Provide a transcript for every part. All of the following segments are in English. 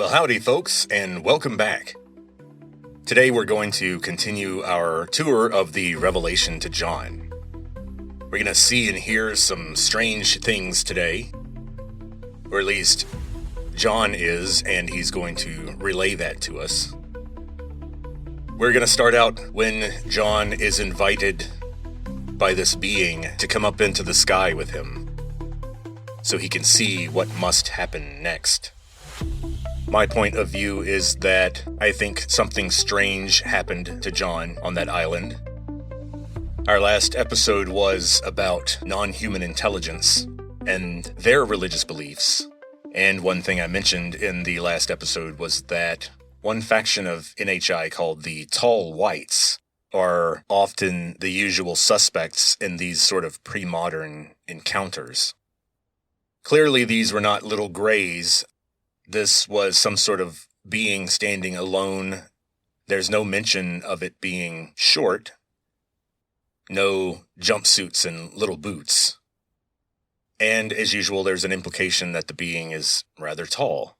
Well, howdy, folks, and welcome back. Today we're going to continue our tour of the Revelation to John. We're going to see and hear some strange things today, or at least John is, and he's going to relay that to us. We're going to start out when John is invited by this being to come up into the sky with him, so he can see what must happen next. My point of view is that I think something strange happened to John on that island. Our last episode was about non-human intelligence and their religious beliefs. And one thing I mentioned in the last episode was that one faction of NHI called the Tall Whites are often the usual suspects in these sort of pre-modern encounters. Clearly, these were not little grays. This was some sort of being standing alone. There's no mention of it being short. No jumpsuits and little boots. And as usual, there's an implication that the being is rather tall.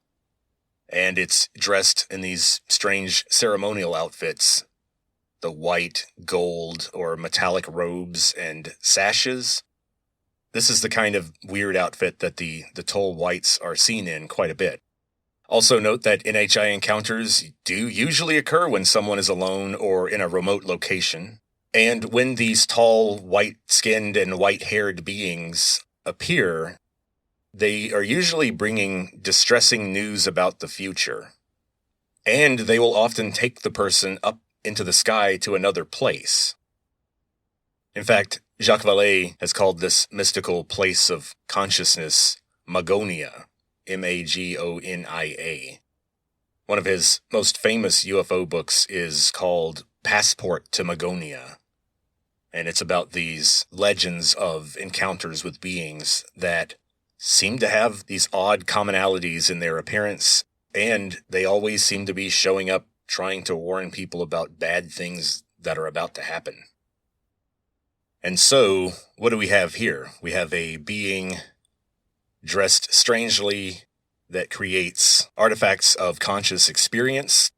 And it's dressed in these strange ceremonial outfits. The white, gold, or metallic robes and sashes. This is the kind of weird outfit that the Tall Whites are seen in quite a bit. Also note that NHI encounters do usually occur when someone is alone or in a remote location. And when these tall, white-skinned and white-haired beings appear, they are usually bringing distressing news about the future. And they will often take the person up into the sky to another place. In fact, Jacques Vallée has called this mystical place of consciousness Magonia. Magonia. One of his most famous UFO books is called Passport to Magonia. And it's about these legends of encounters with beings that seem to have these odd commonalities in their appearance, and they always seem to be showing up trying to warn people about bad things that are about to happen. And so, what do we have here? We have a being dressed strangely that creates artifacts of conscious experience.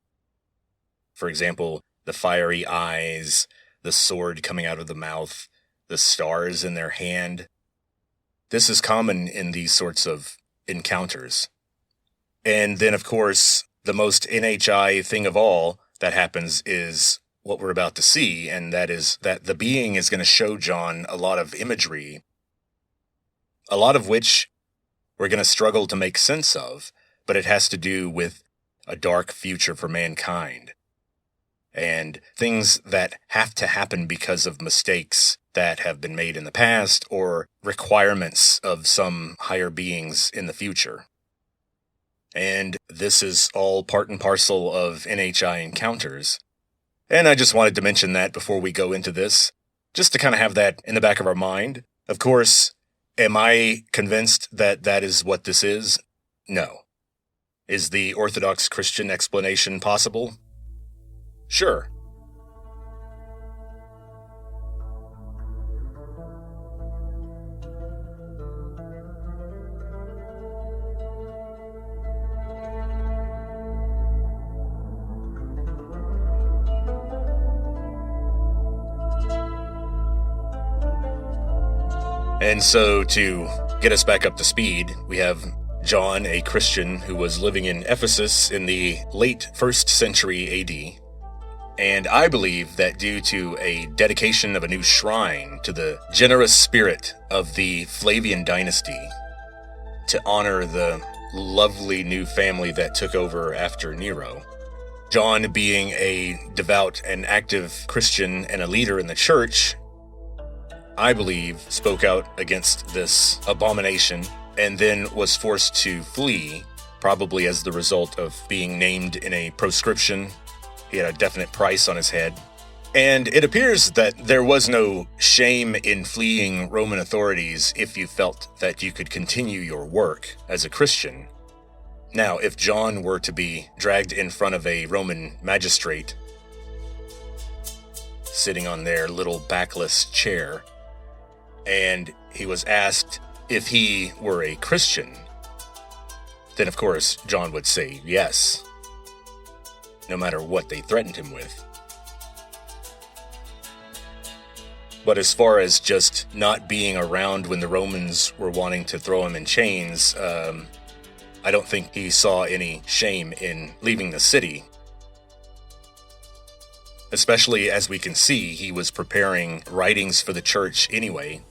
For example, the fiery eyes, the sword coming out of the mouth, the stars in their hand. This is common in these sorts of encounters. And then, of course, the most NHI thing of all that happens is what we're about to see, and that is that the being is going to show John a lot of imagery, a lot of which we're going to struggle to make sense of, but it has to do with a dark future for mankind. And things that have to happen because of mistakes that have been made in the past or requirements of some higher beings in the future. And this is all part and parcel of NHI encounters. And I just wanted to mention that before we go into this, just to kind of have that in the back of our mind. Of course, am I convinced that that is what this is? No. Is the Orthodox Christian explanation possible? Sure. And so, to get us back up to speed, we have John, a Christian who was living in Ephesus in the late 1st century AD. And I believe that due to a dedication of a new shrine to the generous spirit of the Flavian dynasty, to honor the lovely new family that took over after Nero, John, being a devout and active Christian and a leader in the church, I believe, spoke out against this abomination and then was forced to flee, probably as the result of being named in a proscription. He had a definite price on his head. And it appears that there was no shame in fleeing Roman authorities if you felt that you could continue your work as a Christian. Now, if John were to be dragged in front of a Roman magistrate, sitting on their little backless chair, and he was asked if he were a Christian, then of course John would say yes, no matter what they threatened him with. But as far as just not being around when the Romans were wanting to throw him in chains, I don't think he saw any shame in leaving the city. Especially as we can see, he was preparing writings for the church anyway.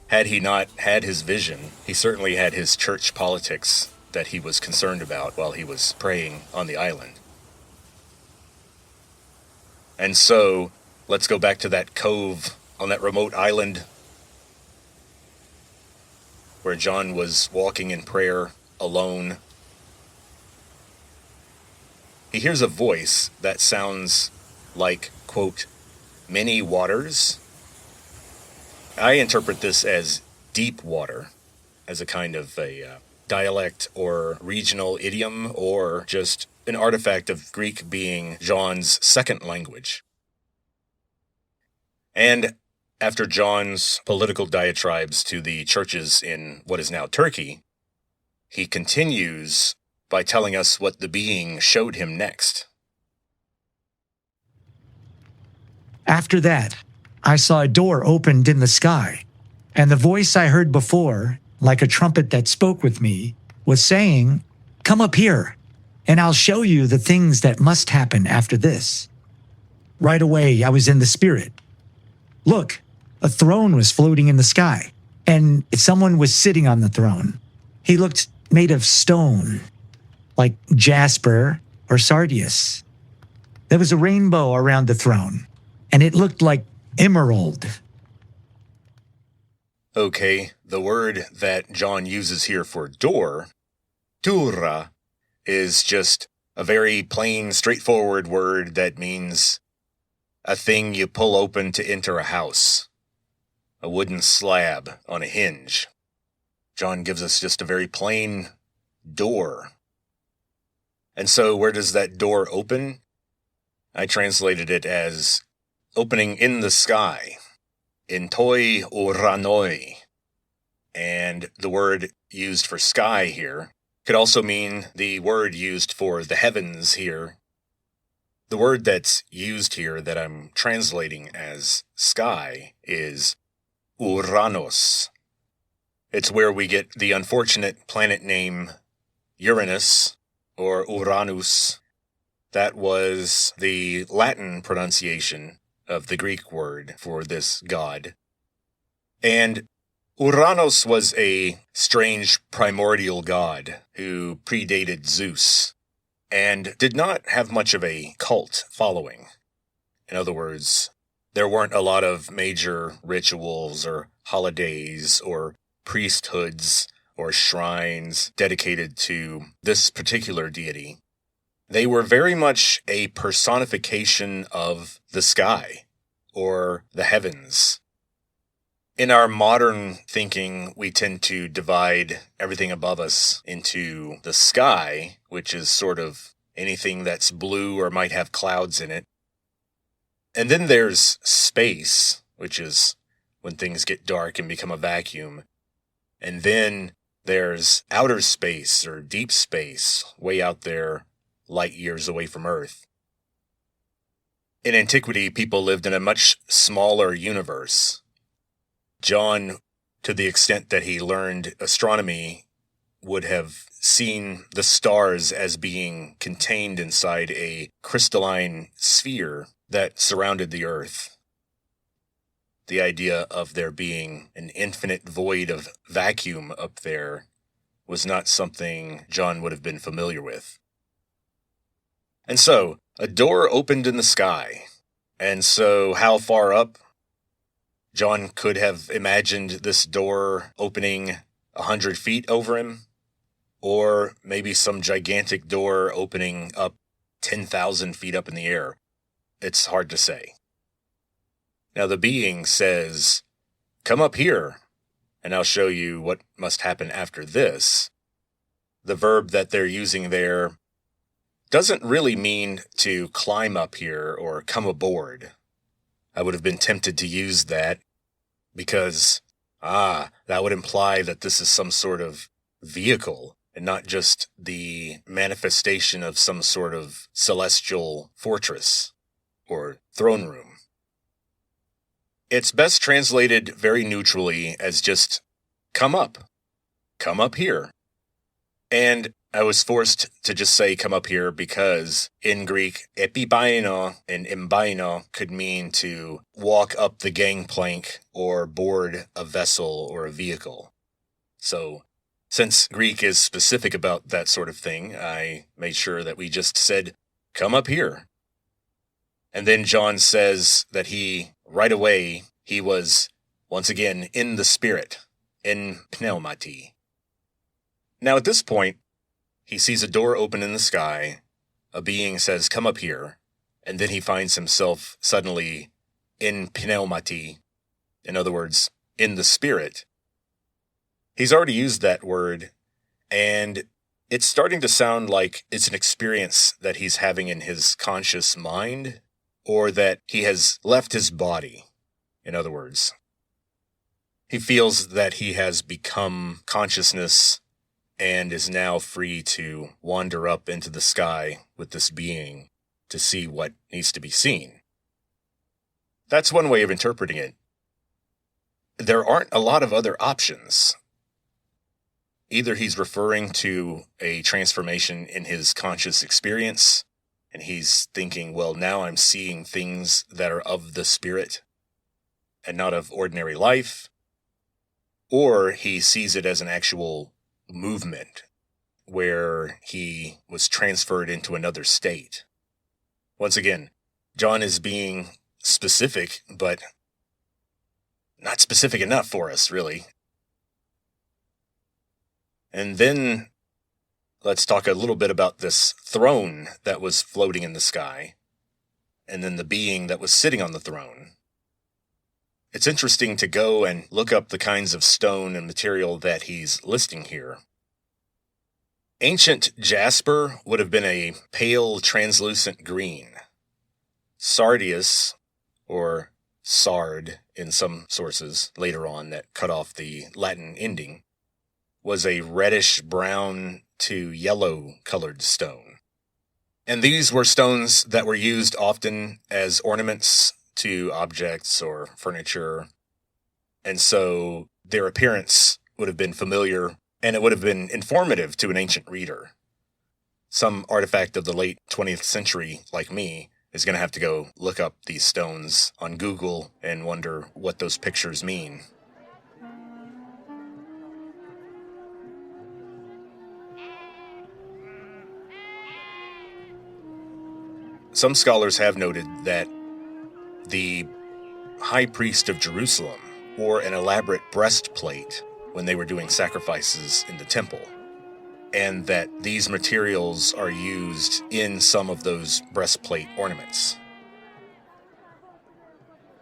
Had he not had his vision, he certainly had his church politics that he was concerned about while he was praying on the island. And so, let's go back to that cove on that remote island where John was walking in prayer alone. He hears a voice that sounds like, quote, many waters. I interpret this as deep water, as a kind of a dialect or regional idiom, or just an artifact of Greek being John's second language. And after John's political diatribes to the churches in what is now Turkey, he continues by telling us what the being showed him next. After that, I saw a door opened in the sky, and the voice I heard before, like a trumpet that spoke with me, was saying, "Come up here, and I'll show you the things that must happen after this." Right away, I was in the spirit. Look, a throne was floating in the sky, and someone was sitting on the throne. He looked made of stone, like jasper or sardius. There was a rainbow around the throne, and it looked like emerald. Okay, the word that John uses here for door, turra, is just a very plain, straightforward word that means a thing you pull open to enter a house. A wooden slab on a hinge. John gives us just a very plain door. And so where does that door open? I translated it as opening in the sky, in toi uranoi. And the word used for sky here could also mean the word used for the heavens here. The word that's used here that I'm translating as sky is Uranos. It's where we get the unfortunate planet name Uranus or Uranus. That was the Latin pronunciation of the Greek word for this god. And Uranos was a strange primordial god who predated Zeus and did not have much of a cult following. In other words, there weren't a lot of major rituals or holidays or priesthoods or shrines dedicated to this particular deity. They were very much a personification of the sky or the heavens. In our modern thinking, we tend to divide everything above us into the sky, which is sort of anything that's blue or might have clouds in it. And then there's space, which is when things get dark and become a vacuum. And then there's outer space or deep space, way out there, light years away from Earth. In antiquity, people lived in a much smaller universe. John, to the extent that he learned astronomy, would have seen the stars as being contained inside a crystalline sphere that surrounded the Earth. The idea of there being an infinite void of vacuum up there was not something John would have been familiar with. And so, a door opened in the sky. And so, how far up? John could have imagined this door opening 100 feet over him, or maybe some gigantic door opening up 10,000 feet up in the air. It's hard to say. Now the being says, "Come up here, and I'll show you what must happen after this." The verb that they're using there doesn't really mean to climb up here or come aboard. I would have been tempted to use that because, that would imply that this is some sort of vehicle, and not just the manifestation of some sort of celestial fortress or throne room. It's best translated very neutrally as just, come up here. And I was forced to just say come up here because in Greek, epibaino and imbaino could mean to walk up the gangplank or board a vessel or a vehicle. So, since Greek is specific about that sort of thing, I made sure that we just said, come up here. And then John says that right away, he was, once again, in the spirit, in pneumati. Now at this point, he sees a door open in the sky, a being says, come up here, and then he finds himself suddenly in pneumati, in other words, in the spirit. He's already used that word, and it's starting to sound like it's an experience that he's having in his conscious mind, or that he has left his body, in other words. He feels that he has become consciousness and is now free to wander up into the sky with this being to see what needs to be seen. That's one way of interpreting it. There aren't a lot of other options. Either he's referring to a transformation in his conscious experience, and he's thinking, well, now I'm seeing things that are of the spirit and not of ordinary life, or he sees it as an actual movement where he was transferred into another state. Once again, John is being specific, but not specific enough for us, really. And then let's talk a little bit about this throne that was floating in the sky, and then the being that was sitting on the throne. It's interesting to go and look up the kinds of stone and material that he's listing here. Ancient jasper would have been a pale, translucent green. Sardius, or sard in some sources later on that cut off the Latin ending, was a reddish-brown to yellow-colored stone. And these were stones that were used often as ornaments to objects or furniture. And so their appearance would have been familiar, and it would have been informative to an ancient reader. Some artifact of the late 20th century, like me, is going to have to go look up these stones on Google and wonder what those pictures mean. Some scholars have noted that the high priest of Jerusalem wore an elaborate breastplate when they were doing sacrifices in the temple, and that these materials are used in some of those breastplate ornaments.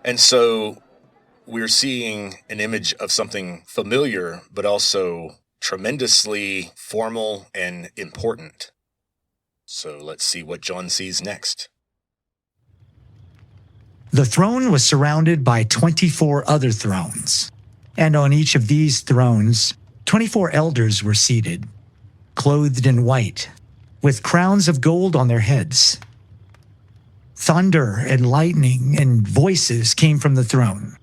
And so we're seeing an image of something familiar, but also tremendously formal and important. So let's see what John sees next. The throne was surrounded by 24 other thrones, and on each of these thrones, 24 elders were seated, clothed in white, with crowns of gold on their heads. Thunder and lightning and voices came from the throne,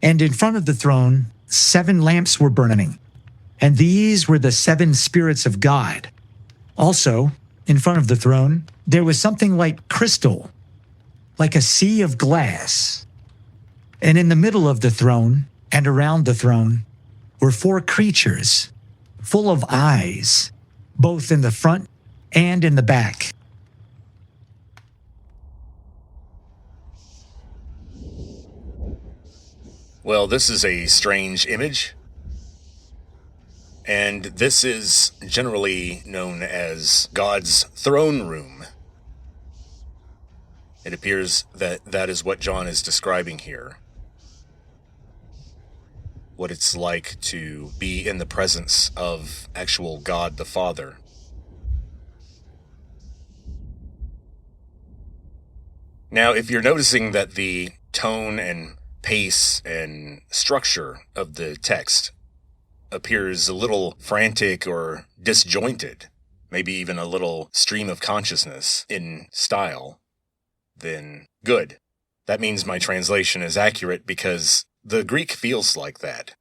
and in front of the throne, 7 lamps were burning, and these were the 7 spirits of God. Also, in front of the throne, there was something like crystal, like a sea of glass. And in the middle of the throne and around the throne were 4 creatures, full of eyes, both in the front and in the back. Well, this is a strange image, and this is generally known as God's throne room. It appears that that is what John is describing here. What it's like to be in the presence of actual God the Father. Now, if you're noticing that the tone and pace and structure of the text appears a little frantic or disjointed, maybe even a little stream of consciousness in style, then good. That means my translation is accurate because the Greek feels like that.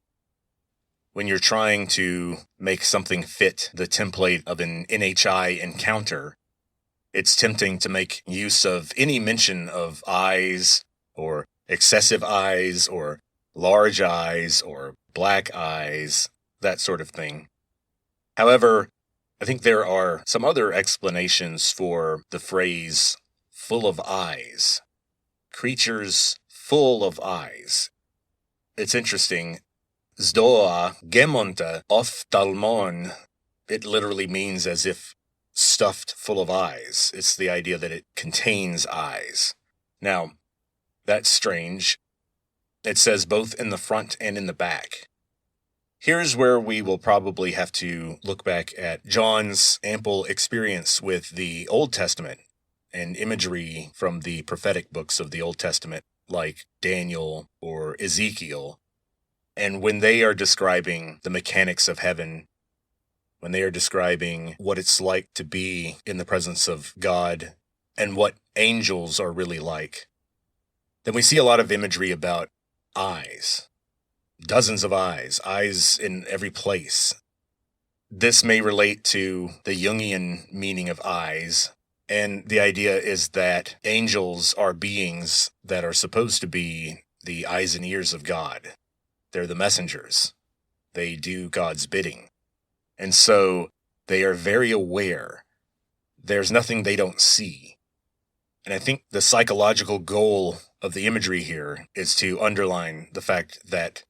When you're trying to make something fit the template of an NHI encounter, it's tempting to make use of any mention of eyes, or excessive eyes, or large eyes, or black eyes, that sort of thing. However, I think there are some other explanations for the phrase full of eyes. Creatures full of eyes. It's interesting. Zdoa gemonta ophthalmon. It literally means as if stuffed full of eyes. It's the idea that it contains eyes. Now, that's strange. It says both in the front and in the back. Here's where we will probably have to look back at John's ample experience with the Old Testament and imagery from the prophetic books of the Old Testament, like Daniel or Ezekiel. And when they are describing the mechanics of heaven, when they are describing what it's like to be in the presence of God and what angels are really like, then we see a lot of imagery about eyes. Dozens of eyes in every place. This may relate to the Jungian meaning of eyes, and the idea is that angels are beings that are supposed to be the eyes and ears of God. They're the messengers. They do God's bidding. And so they are very aware. There's nothing they don't see. And I think the psychological goal of the imagery here is to underline the fact that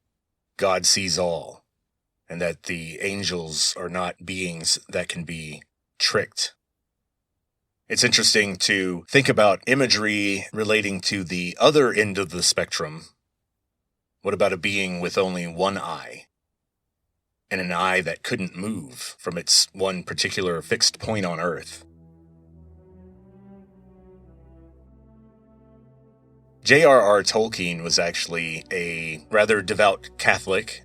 God sees all, and that the angels are not beings that can be tricked. It's interesting to think about imagery relating to the other end of the spectrum. What about a being with only one eye, and an eye that couldn't move from its one particular fixed point on Earth? J.R.R. Tolkien was actually a rather devout Catholic.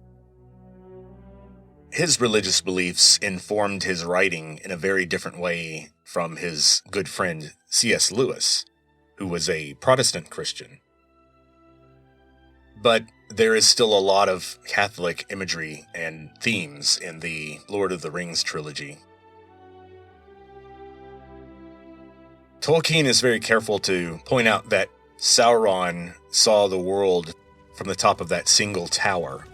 His religious beliefs informed his writing in a very different way from his good friend C.S. Lewis, who was a Protestant Christian. But there is still a lot of Catholic imagery and themes in the Lord of the Rings trilogy. Tolkien is very careful to point out that Sauron saw the world from the top of that single tower,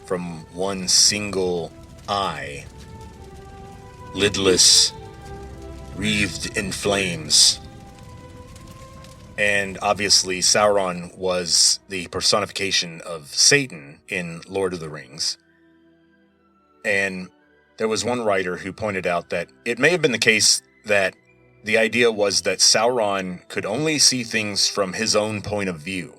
from one single eye, lidless, wreathed in flames. And obviously Sauron was the personification of Satan in Lord of the Rings. And there was one writer who pointed out that it may have been the case that the idea was that Sauron could only see things from his own point of view.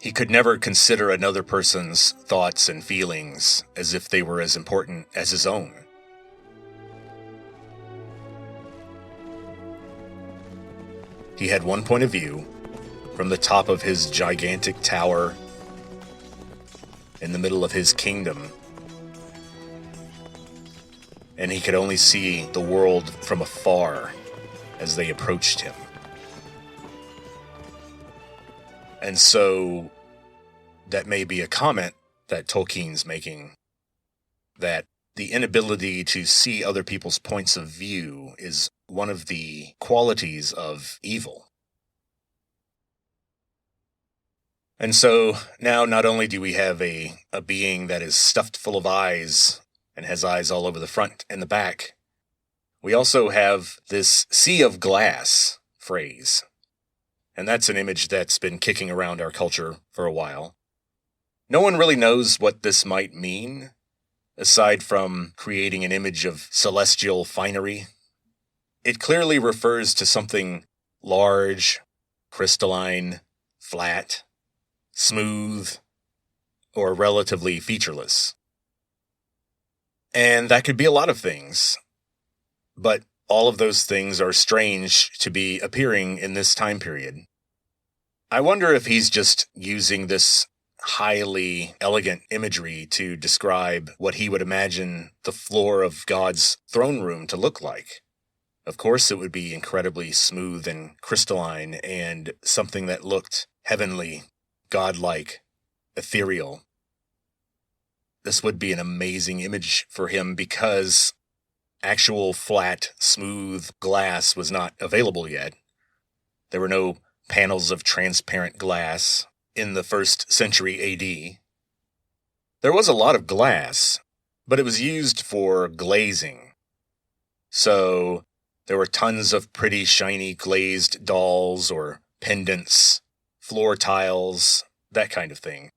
He could never consider another person's thoughts and feelings as if they were as important as his own. He had one point of view from the top of his gigantic tower in the middle of his kingdom, and he could only see the world from afar as they approached him. And so that may be a comment that Tolkien's making, that the inability to see other people's points of view is one of the qualities of evil. And so now not only do we have a being that is stuffed full of eyes and has eyes all over the front and the back, we also have this sea of glass phrase. And that's an image that's been kicking around our culture for a while. No one really knows what this might mean, aside from creating an image of celestial finery. It clearly refers to something large, crystalline, flat, smooth, or relatively featureless. And that could be a lot of things. But all of those things are strange to be appearing in this time period. I wonder if he's just using this highly elegant imagery to describe what he would imagine the floor of God's throne room to look like. Of course, it would be incredibly smooth and crystalline and something that looked heavenly, godlike, ethereal. This would be an amazing image for him because actual flat, smooth glass was not available yet. There were no panels of transparent glass in the 1st century AD. There was a lot of glass, but it was used for glazing. So there were tons of pretty shiny glazed dolls or pendants, floor tiles, that kind of thing.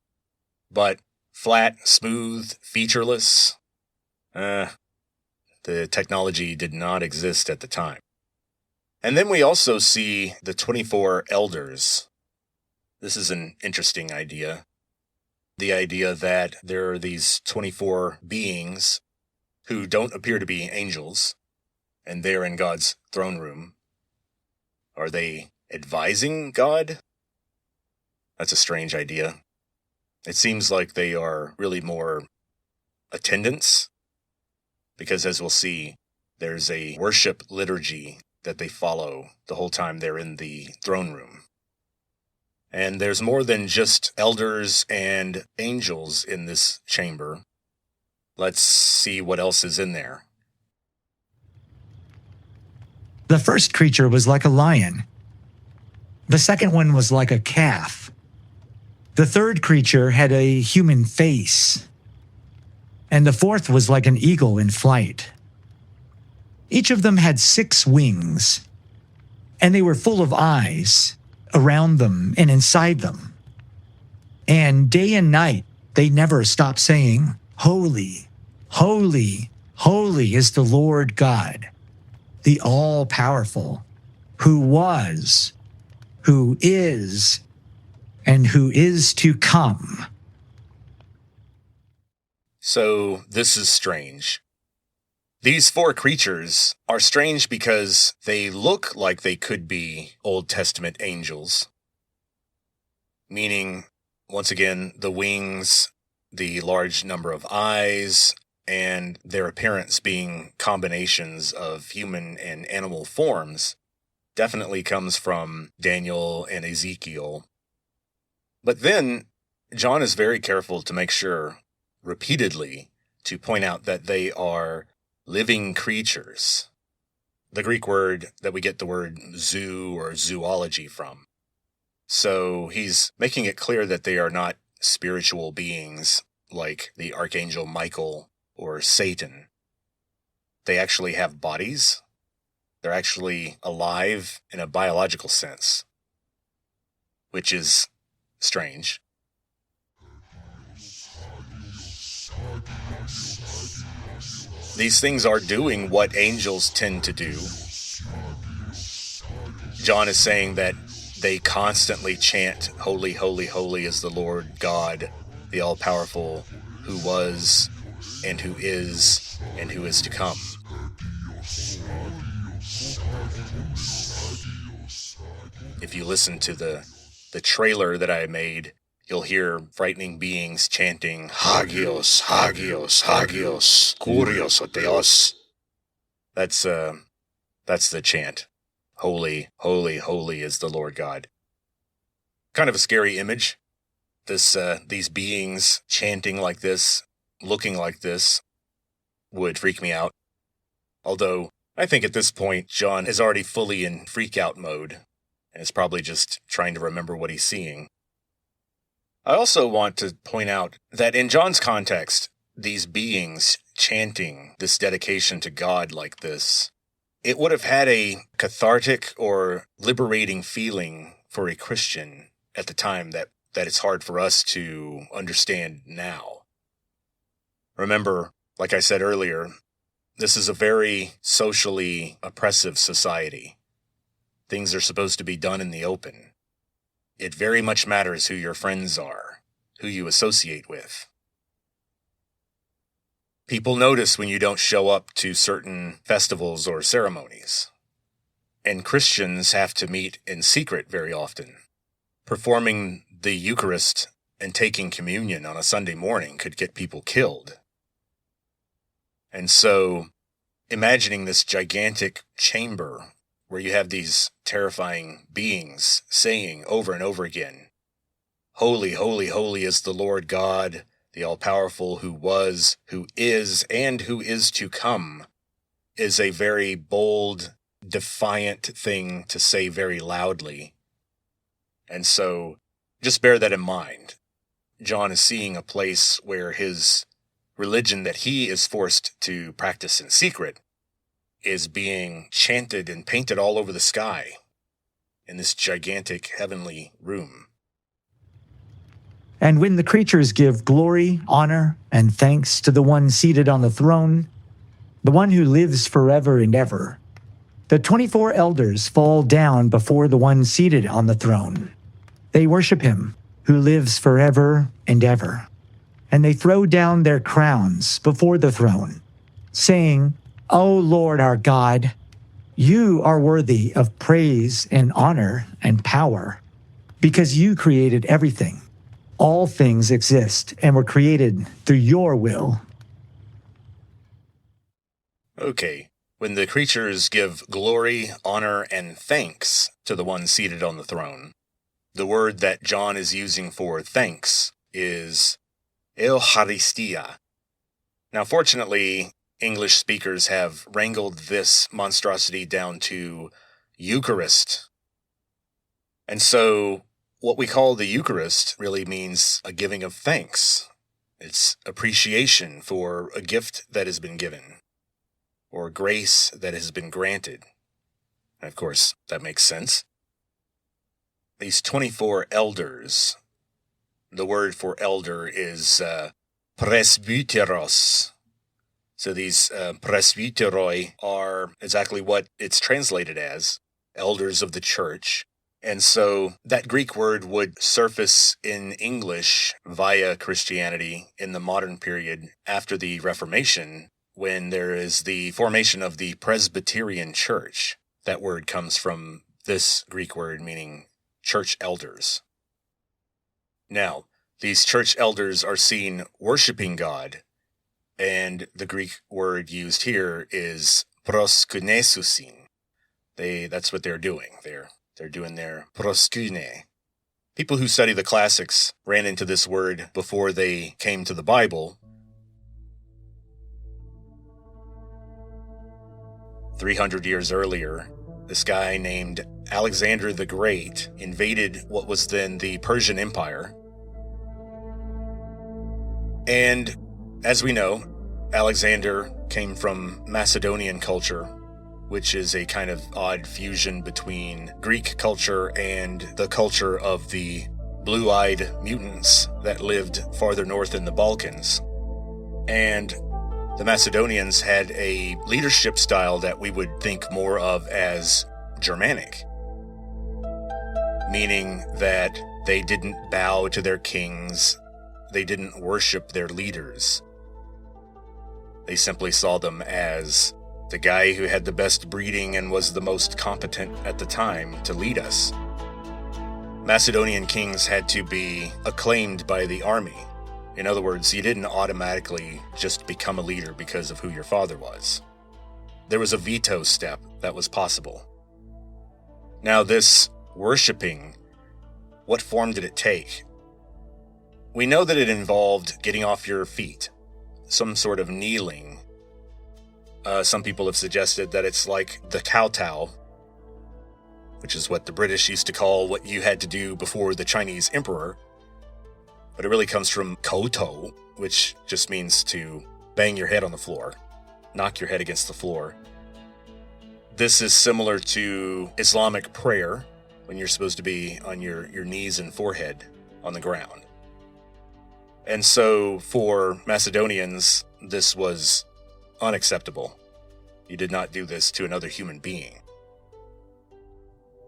But flat, smooth, featureless, the technology did not exist at the time. And then we also see the 24 elders. This is an interesting idea. The idea that there are these 24 beings who don't appear to be angels, and they're in God's throne room. Are they advising God? That's a strange idea. It seems like they are really more attendants, because as we'll see, there's a worship liturgy that they follow the whole time they're in the throne room. And there's more than just elders and angels in this chamber. Let's see what else is in there. The first creature was like a lion. The second one was like a calf. The third creature had a human face. And the fourth was like an eagle in flight. Each of them had 6 wings, and they were full of eyes around them and inside them. And day and night, they never stopped saying, "Holy, holy, holy is the Lord God, the all-powerful, who was, who is, and who is to come." So this is strange. These 4 creatures are strange because they look like they could be Old Testament angels. Meaning, once again, the wings, the large number of eyes, and their appearance being combinations of human and animal forms definitely comes from Daniel and Ezekiel. But then, John is very careful to make sure, repeatedly, to point out that they are living creatures. The Greek word that we get the word zoo or zoology from. So he's making it clear that they are not spiritual beings like the Archangel Michael or Satan. They actually have bodies. They're actually alive in a biological sense, which is strange. These things are doing what angels tend to do. John is saying that they constantly chant, "Holy, holy, holy is the Lord God, the all-powerful, who was, and who is to come." If you listen to the trailer that I made, you'll hear frightening beings chanting, "Hagios, Hagios, Hagios, Kurios o Theos." That's the chant. Holy, holy, holy is the Lord God. Kind of a scary image. These beings chanting like this, looking like this, would freak me out. Although, I think at this point, John is already fully in freak-out mode, and is probably just trying to remember what he's seeing. I also want to point out that in John's context, these beings chanting this dedication to God like this, it would have had a cathartic or liberating feeling for a Christian at the time that it's hard for us to understand now. Remember, like I said earlier, this is a very socially oppressive society. Things are supposed to be done in the open. It very much matters who your friends are, who you associate with. People notice when you don't show up to certain festivals or ceremonies. And Christians have to meet in secret very often, performing the Eucharist and taking communion on a Sunday morning could get people killed. And so, imagining this gigantic chamber where you have these terrifying beings saying over and over again, "Holy, holy, holy is the Lord God, the all-powerful, who was, who is, and who is to come," is a very bold, defiant thing to say very loudly. And so, just bear that in mind. John is seeing a place where his religion that he is forced to practice in secret is being chanted and painted all over the sky in this gigantic heavenly room. And when the creatures give glory, honor, and thanks to the one seated on the throne, the one who lives forever and ever, the 24 elders fall down before the one seated on the throne. They worship him who lives forever and ever, and they throw down their crowns before the throne, saying, "O Lord our God, you are worthy of praise and honor and power, because you created everything. All things exist and were created through your will." Okay, when the creatures give glory, honor, and thanks to the one seated on the throne, the word that John is using for thanks is Eucharistia. Now, fortunately, English speakers have wrangled this monstrosity down to Eucharist. And so, what we call the Eucharist really means a giving of thanks. It's appreciation for a gift that has been given, or grace that has been granted. And of course, that makes sense. These 24 elders, the word for elder is presbyteros. So these presbyteroi are exactly what it's translated as, elders of the church. And so that Greek word would surface in English via Christianity in the modern period after the Reformation, when there is the formation of the Presbyterian Church. That word comes from this Greek word meaning church elders. Now, these church elders are seen worshiping God, and the Greek word used here is proskunesusin. That's what they're doing. They're doing their proskune. People who study the classics ran into this word before they came to the Bible. 300 years earlier, this guy named Alexander the Great invaded what was then the Persian Empire. And as we know, Alexander came from Macedonian culture, which is a kind of odd fusion between Greek culture and the culture of the blue-eyed mutants that lived farther north in the Balkans. And the Macedonians had a leadership style that we would think more of as Germanic, meaning that they didn't bow to their kings, they didn't worship their leaders. They simply saw them as the guy who had the best breeding and was the most competent at the time to lead us. Macedonian kings had to be acclaimed by the army. In other words, you didn't automatically just become a leader because of who your father was. There was a veto step that was possible. Now, this worshiping, what form did it take? We know that it involved getting off your feet, some sort of kneeling. Some people have suggested that it's like the kowtow, which is what the British used to call what you had to do before the Chinese emperor. But it really comes from koto, which just means to bang your head on the floor, knock your head against the floor. This is similar to Islamic prayer, when you're supposed to be on your knees and forehead on the ground. And so for Macedonians, this was unacceptable. You did not do this to another human being.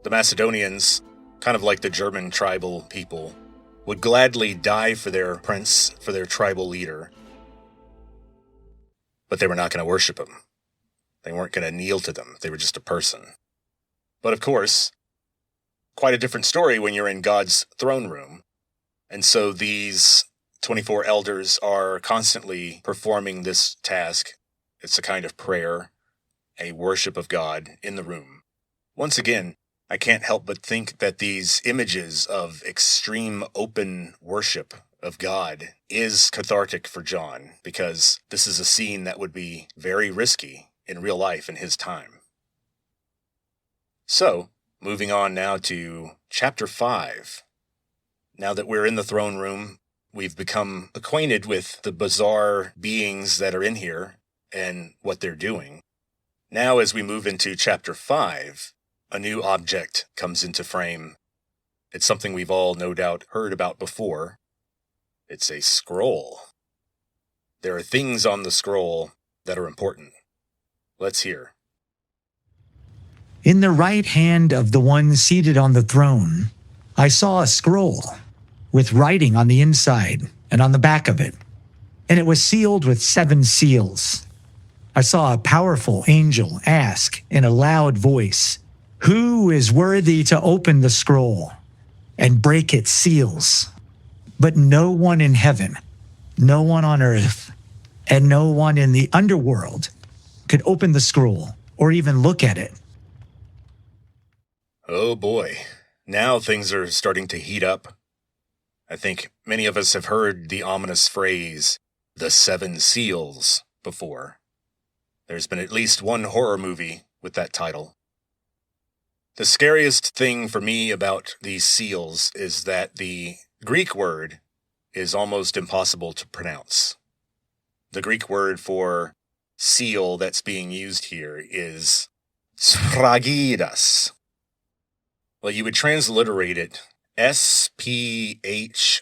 The Macedonians, kind of like the German tribal people, would gladly die for their prince, for their tribal leader, but they were not going to worship him. They weren't going to kneel to them. They were just a person. But of course, quite a different story when you're in God's throne room And so these 24 elders are constantly performing this task. It's a kind of prayer, a worship of God in the room. Once again, I can't help but think that these images of extreme open worship of God is cathartic for John, because this is a scene that would be very risky in real life in his time. So, moving on now to chapter 5. Now that we're in the throne room, we've become acquainted with the bizarre beings that are in here and what they're doing. Now, as we move into chapter 5, a new object comes into frame. It's something we've all no doubt heard about before. It's a scroll. There are things on the scroll that are important. Let's hear. In the right hand of the one seated on the throne, I saw a scroll with writing on the inside and on the back of it, and it was sealed with 7 seals. I saw a powerful angel ask in a loud voice, "Who is worthy to open the scroll and break its seals?" But no one in heaven, no one on earth, and no one in the underworld could open the scroll or even look at it. Oh boy, now things are starting to heat up. I think many of us have heard the ominous phrase, the 7 seals, before. There's been at least one horror movie with that title. The scariest thing for me about these seals is that the Greek word is almost impossible to pronounce. The Greek word for seal that's being used here is sphragidas. Well, you would transliterate it Sphragidas.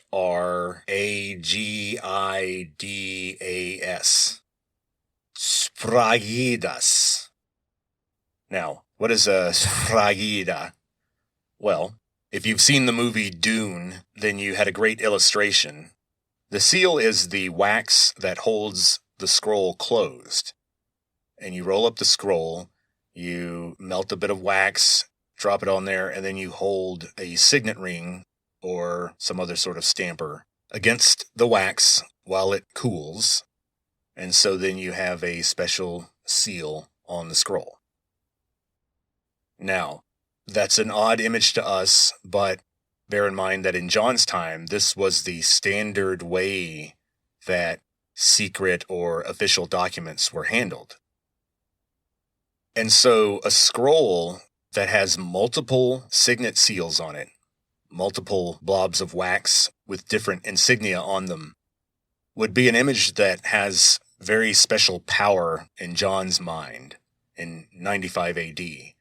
Sphragidas. Now, what is a sfragida? Well, if you've seen the movie Dune, then you had a great illustration. The seal is the wax that holds the scroll closed. And you roll up the scroll, you melt a bit of wax, drop it on there, and then you hold a signet ring or some other sort of stamper against the wax while it cools. And so then you have a special seal on the scroll. Now, that's an odd image to us, but bear in mind that in John's time, this was the standard way that secret or official documents were handled. And so a scroll that has multiple signet seals on it, multiple blobs of wax with different insignia on them, would be an image that has very special power in John's mind in 95 AD.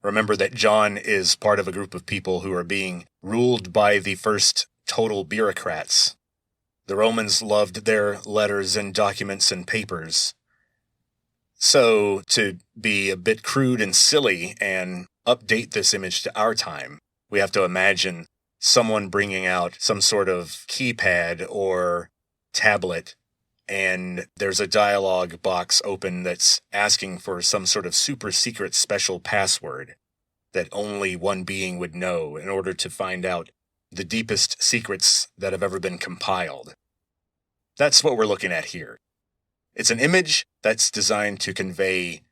Remember that John is part of a group of people who are being ruled by the first total bureaucrats. The Romans loved their letters and documents and papers. So, to be a bit crude and silly and update this image to our time, we have to imagine someone bringing out some sort of keypad or tablet, and there's a dialogue box open that's asking for some sort of super secret special password that only one being would know in order to find out the deepest secrets that have ever been compiled. That's what we're looking at here. It's an image that's designed to convey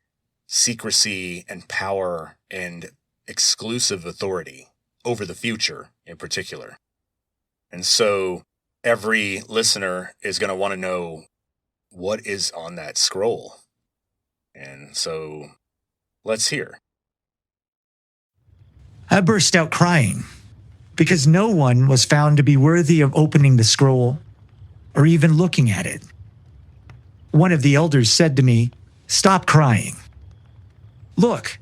secrecy and power and exclusive authority over the future in particular. And so every listener is going to want to know what is on that scroll. And so let's hear. I burst out crying because no one was found to be worthy of opening the scroll or even looking at it. One of the elders said to me, "Stop crying. Look,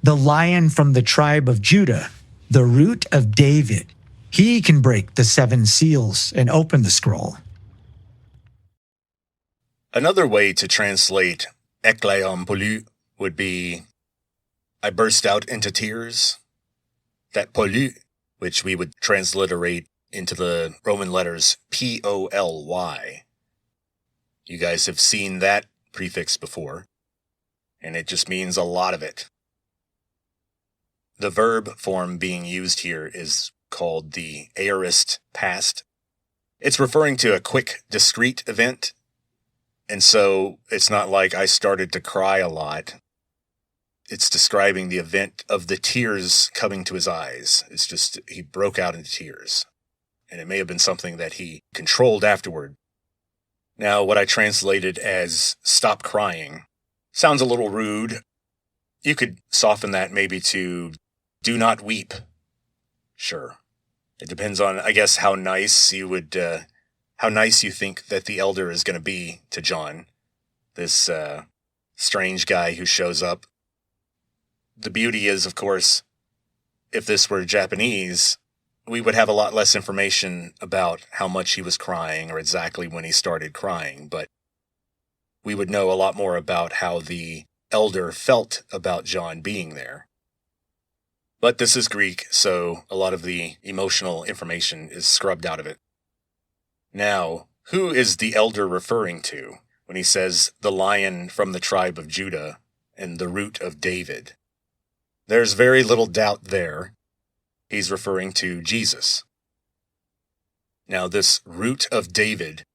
the Lion from the tribe of Judah, the root of David, he can break the 7 seals and open the scroll." Another way to translate éclat polu would be, I burst out into tears. That polu, which we would transliterate into the Roman letters P-O-L-Y. You guys have seen that prefix before, and it just means a lot of it. The verb form being used here is called the aorist past It's referring to a quick, discrete event. And so it's not like I started to cry a lot. It's describing the event of the tears coming to his eyes. It's just, he broke out into tears. And it may have been something that he controlled afterward. Now, what I translated as stop crying sounds a little rude. You could soften that maybe to do not weep. Sure. It depends on, I guess, how nice you think that the elder is going to be to John, this strange guy who shows up. The beauty is, of course, if this were Japanese, we would have a lot less information about how much he was crying or exactly when he started crying, but we would know a lot more about how the elder felt about John being there. But this is Greek, so a lot of the emotional information is scrubbed out of it. Now, who is the elder referring to when he says the lion from the tribe of Judah and the root of David? There's very little doubt there. He's referring to Jesus. Now, this root of David,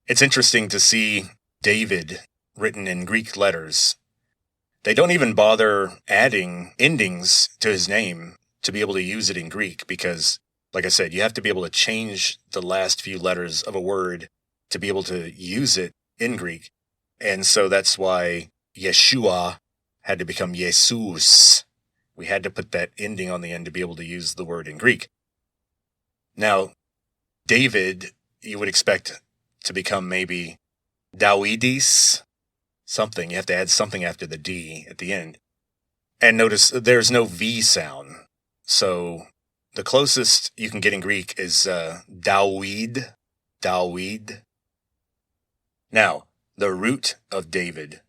it's interesting to see David written in Greek letters. They don't even bother adding endings to his name to be able to use it in Greek because, like I said, you have to be able to change the last few letters of a word to be able to use it in Greek. And so that's why Yeshua had to become Jesus. We had to put that ending on the end to be able to use the word in Greek. Now, David, you would expect to become maybe Dawidis, something. You have to add something after the D at the end. And notice there's no V sound. So the closest you can get in Greek is Dawid. Now, the root of David.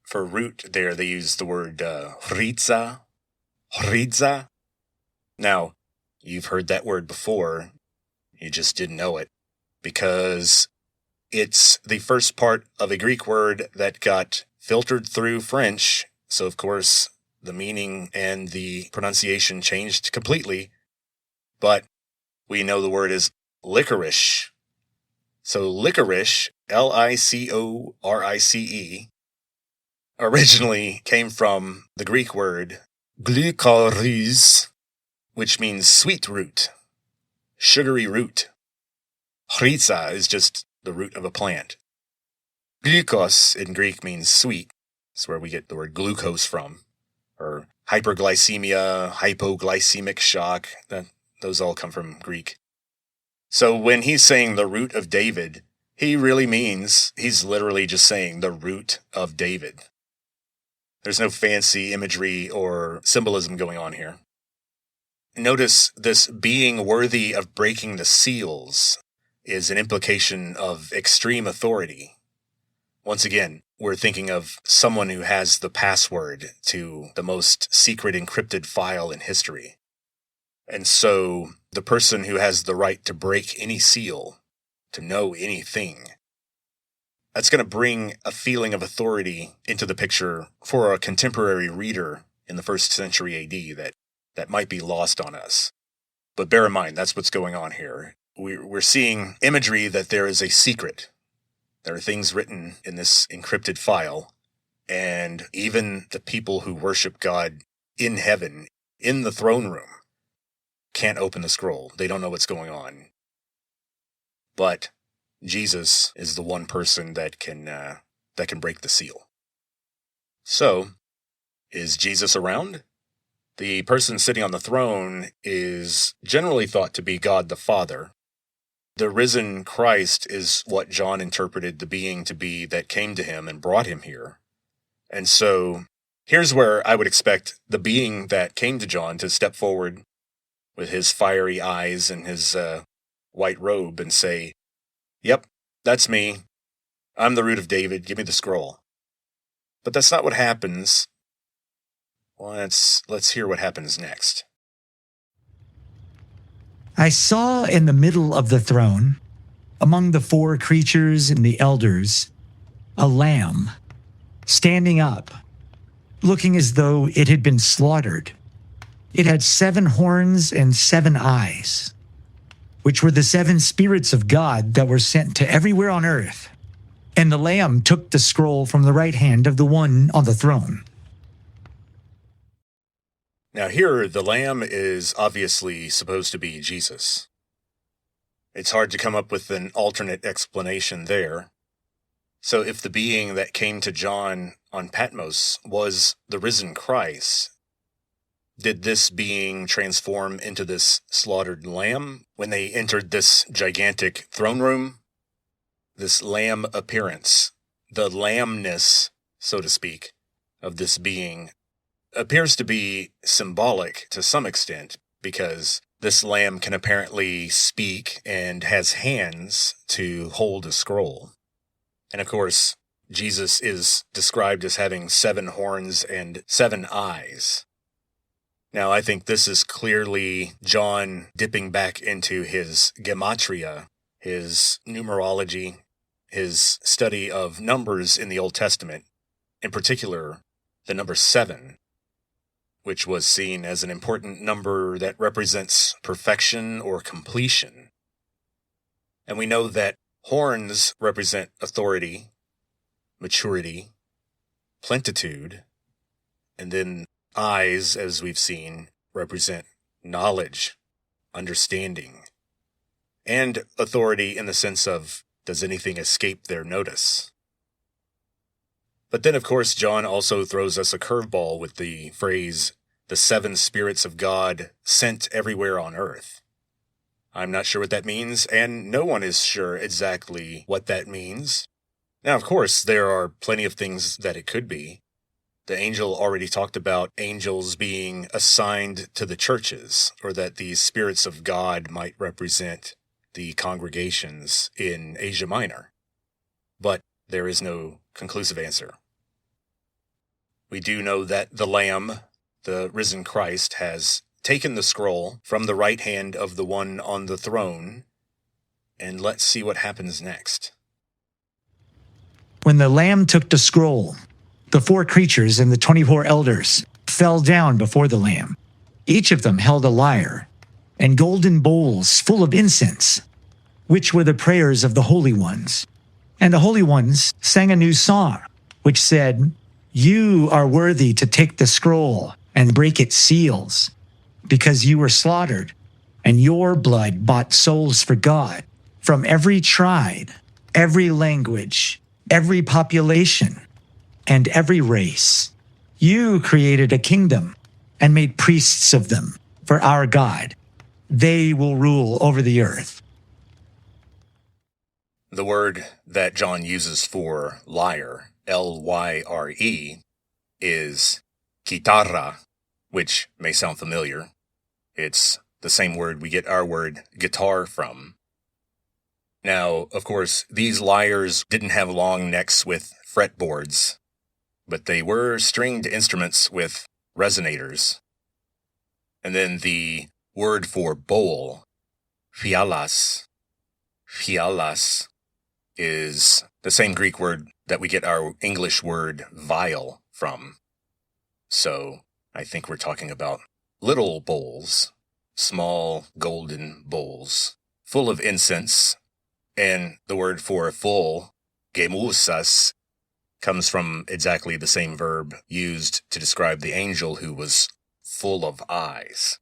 For root there, they use the word Hritza. Now, you've heard that word before. You just didn't know it. Because it's the first part of a Greek word that got filtered through French. So, of course, the meaning and the pronunciation changed completely. But we know the word is licorice. So licorice, Licorrice, originally came from the Greek word glycorrhizs, which means sweet root, sugary root. Hritza is just the root of a plant. Glykos in Greek means sweet. That's where we get the word glucose from. Or hyperglycemia, hypoglycemic shock. Those all come from Greek. So when he's saying the root of David, he really means he's literally just saying the root of David. There's no fancy imagery or symbolism going on here. Notice this being worthy of breaking the seals is an implication of extreme authority. Once again, we're thinking of someone who has the password to the most secret encrypted file in history. And so the person who has the right to break any seal, to know anything, that's going to bring a feeling of authority into the picture for a contemporary reader in the 1st century AD that might be lost on us. But bear in mind, that's what's going on here. We're seeing imagery that there is a secret. There are things written in this encrypted file, and even the people who worship God in heaven, in the throne room, can't open the scroll. They don't know what's going on. But Jesus is the one person that can break the seal. So, is Jesus around? The person sitting on the throne is generally thought to be God the Father. The risen Christ is what John interpreted the being to be that came to him and brought him here. And so, here's where I would expect the being that came to John to step forward with his fiery eyes and his white robe and say, "Yep, that's me. I'm the root of David. Give me the scroll." But that's not what happens. Let's hear what happens next. I saw in the middle of the throne, among the 4 creatures and the elders, a lamb standing up, looking as though it had been slaughtered. It had 7 horns and 7 eyes. which were the 7 spirits of God that were sent to everywhere on earth. And the Lamb took the scroll from the right hand of the one on the throne. Now here, the Lamb is obviously supposed to be Jesus. It's hard to come up with an alternate explanation there. So if the being that came to John on Patmos was the risen Christ, did this being transform into this slaughtered lamb when they entered this gigantic throne room? This lamb appearance, the lambness, so to speak, of this being appears to be symbolic to some extent, because this lamb can apparently speak and has hands to hold a scroll. And of course, Jesus is described as having 7 horns and 7 eyes. Now, I think this is clearly John dipping back into his gematria, his numerology, his study of numbers in the Old Testament, in particular, the number 7, which was seen as an important number that represents perfection or completion. And we know that horns represent authority, maturity, plentitude, and then eyes, as we've seen, represent knowledge, understanding, and authority in the sense of, does anything escape their notice? But then, of course, John also throws us a curveball with the phrase, the 7 spirits of God sent everywhere on earth. I'm not sure what that means, and no one is sure exactly what that means. Now, of course, there are plenty of things that it could be. The angel already talked about angels being assigned to the churches, or that these spirits of God might represent the congregations in Asia Minor. But there is no conclusive answer. We do know that the Lamb, the risen Christ, has taken the scroll from the right hand of the one on the throne, and let's see what happens next. When the Lamb took the scroll, the 4 creatures and the 24 elders fell down before the Lamb. Each of them held a lyre and golden bowls full of incense, which were the prayers of the holy ones. And the holy ones sang a new song, which said, "You are worthy to take the scroll and break its seals, because you were slaughtered, and your blood bought souls for God from every tribe, every language, every population, and every race. You created a kingdom and made priests of them for our God. They will rule over the earth." The word that John uses for lyre, L-Y-R-E, is guitarra, which may sound familiar. It's the same word we get our word guitar from. Now, of course, these lyres didn't have long necks with fretboards, but they were stringed instruments with resonators. And then the word for bowl, fialas, is the same Greek word that we get our English word vial from. So I think we're talking about little bowls, small golden bowls, full of incense, and the word for full, gemusas, comes from exactly the same verb used to describe the angel who was full of eyes.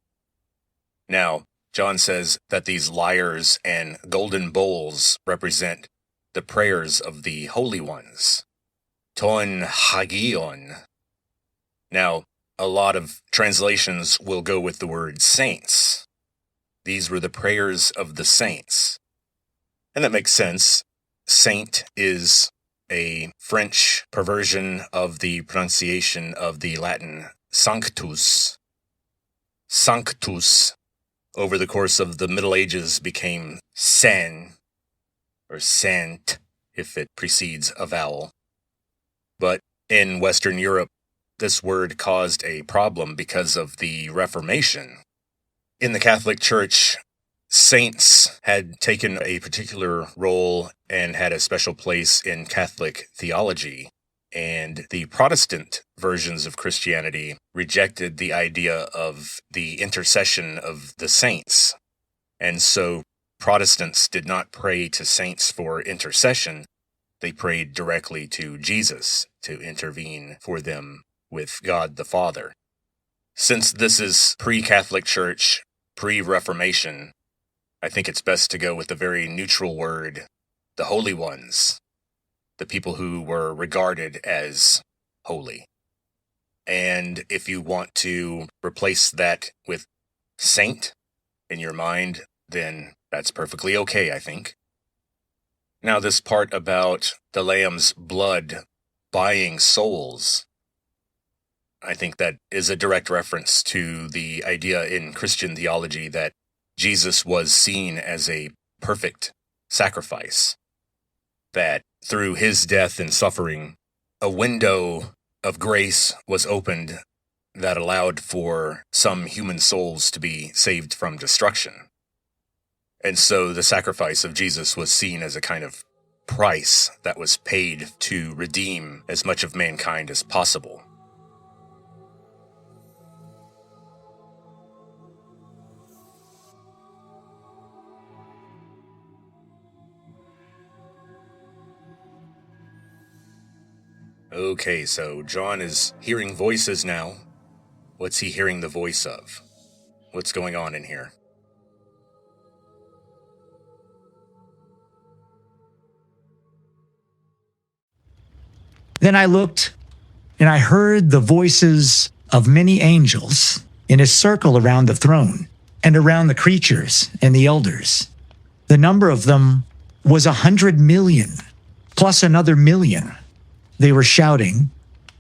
Now, John says that these lyres and golden bowls represent the prayers of the holy ones, ton hagion. Now, a lot of translations will go with the word saints. These were the prayers of the saints. And that makes sense. Saint is a French perversion of the pronunciation of the Latin sanctus. Sanctus, over the course of the Middle Ages, became saint, or saint, if it precedes a vowel. But in Western Europe, this word caused a problem because of the Reformation. In the Catholic Church, saints had taken a particular role and had a special place in Catholic theology, and the Protestant versions of Christianity rejected the idea of the intercession of the saints. And so Protestants did not pray to saints for intercession. They prayed directly to Jesus to intervene for them with God the Father. Since this is pre-Catholic Church, pre-Reformation, I think it's best to go with the very neutral word, the holy ones, the people who were regarded as holy. And if you want to replace that with saint in your mind, then that's perfectly okay, I think. Now, this part about the Lamb's blood buying souls, I think that is a direct reference to the idea in Christian theology that Jesus was seen as a perfect sacrifice, that through his death and suffering, a window of grace was opened that allowed for some human souls to be saved from destruction. And so the sacrifice of Jesus was seen as a kind of price that was paid to redeem as much of mankind as possible. Okay, so John is hearing voices now. What's he hearing the voice of? What's going on in here? Then I looked, and I heard the voices of many angels in a circle around the throne and around the creatures and the elders. The number of them was 100 million, plus another million. They were shouting,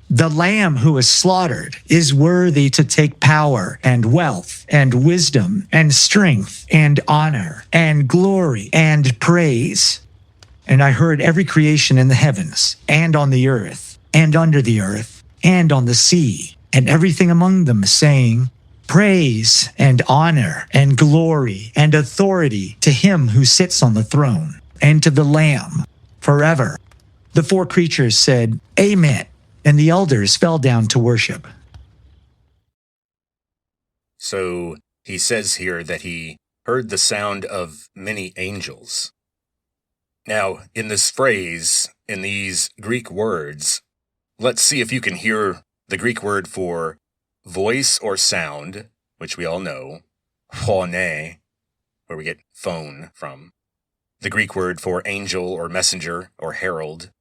"The Lamb who was slaughtered is worthy to take power and wealth and wisdom and strength and honor and glory and praise." And I heard every creation in the heavens and on the earth and under the earth and on the sea and everything among them saying, "Praise and honor and glory and authority to him who sits on the throne and to the Lamb forever." The four creatures said, "Amen," and the elders fell down to worship. So he says here that he heard the sound of many angels. Now, in this phrase, in these Greek words, let's see if you can hear the Greek word for voice or sound, which we all know, phone, where we get phone from. The Greek word for angel or messenger or herald,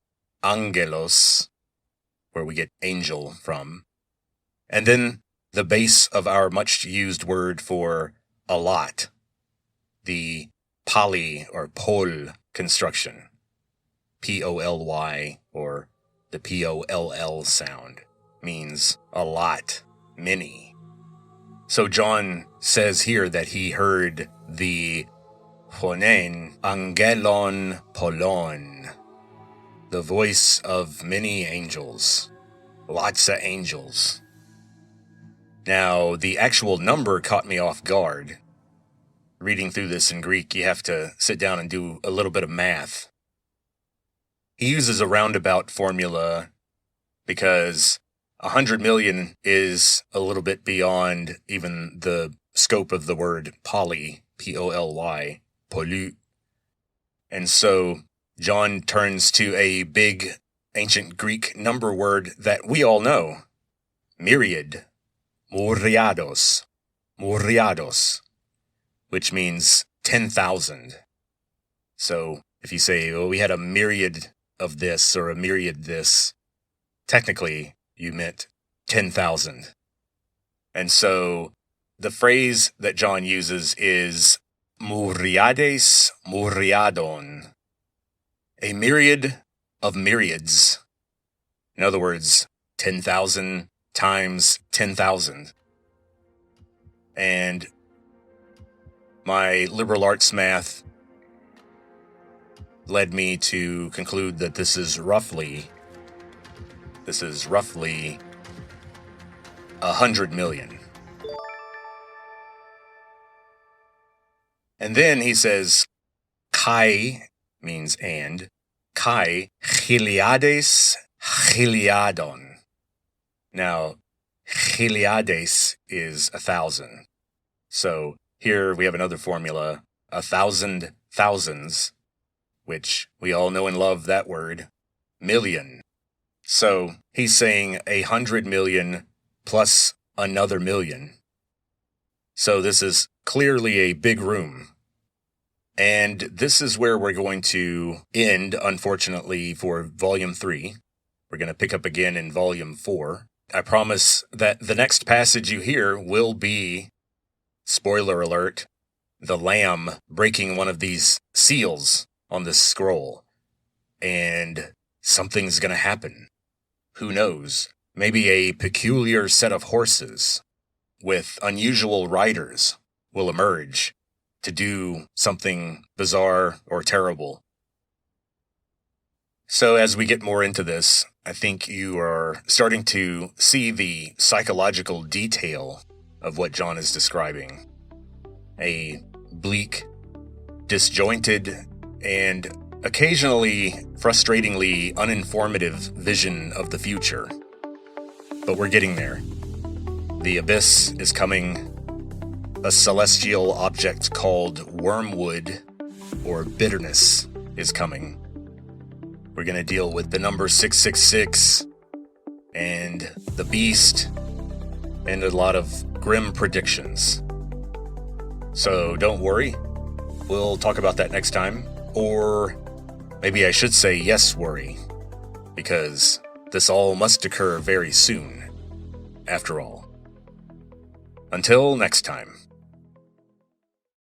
angelos, where we get angel from. And then the base of our much used word for a lot, the poly or pol construction, P-O-L-Y, or the P-O-L-L sound, means a lot, many. So John says here that he heard the phonen angelon polon, the voice of many angels, lots of angels. Now, the actual number caught me off guard. Reading through this in Greek, you have to sit down and do a little bit of math. He uses a roundabout formula because 100 million is a little bit beyond even the scope of the word poly, P-O-L-Y, pollu. And so John turns to a big ancient Greek number word that we all know, myriad, muriados, which means 10,000. So if you say, oh, we had a myriad of this or a myriad this, technically you meant 10,000. And so the phrase that John uses is muriades muriadon, a myriad of myriads. In other words, 10,000 times 10,000. And my liberal arts math led me to conclude that this is roughly 100 million. And then he says, kai means and, kai chiliades chiliadon. Now, chiliades is 1,000. So here we have another formula, 1,000 thousands, which we all know and love that word, million. So he's saying 100 million plus another million. So this is clearly a big room. And this is where we're going to end, unfortunately, for Volume 3. We're going to pick up again in Volume 4. I promise that the next passage you hear will be, spoiler alert, the Lamb breaking one of these seals on this scroll. And something's going to happen. Who knows? Maybe a peculiar set of horses with unusual riders will emerge to do something bizarre or terrible. So as we get more into this, I think you are starting to see the psychological detail of what John is describing. A bleak, disjointed, and occasionally frustratingly uninformative vision of the future. But we're getting there. The abyss is coming. A celestial object called wormwood, or bitterness, is coming. We're going to deal with the number 666, and the beast, and a lot of grim predictions. So don't worry, we'll talk about that next time. Or maybe I should say yes, worry, because this all must occur very soon, after all. Until next time.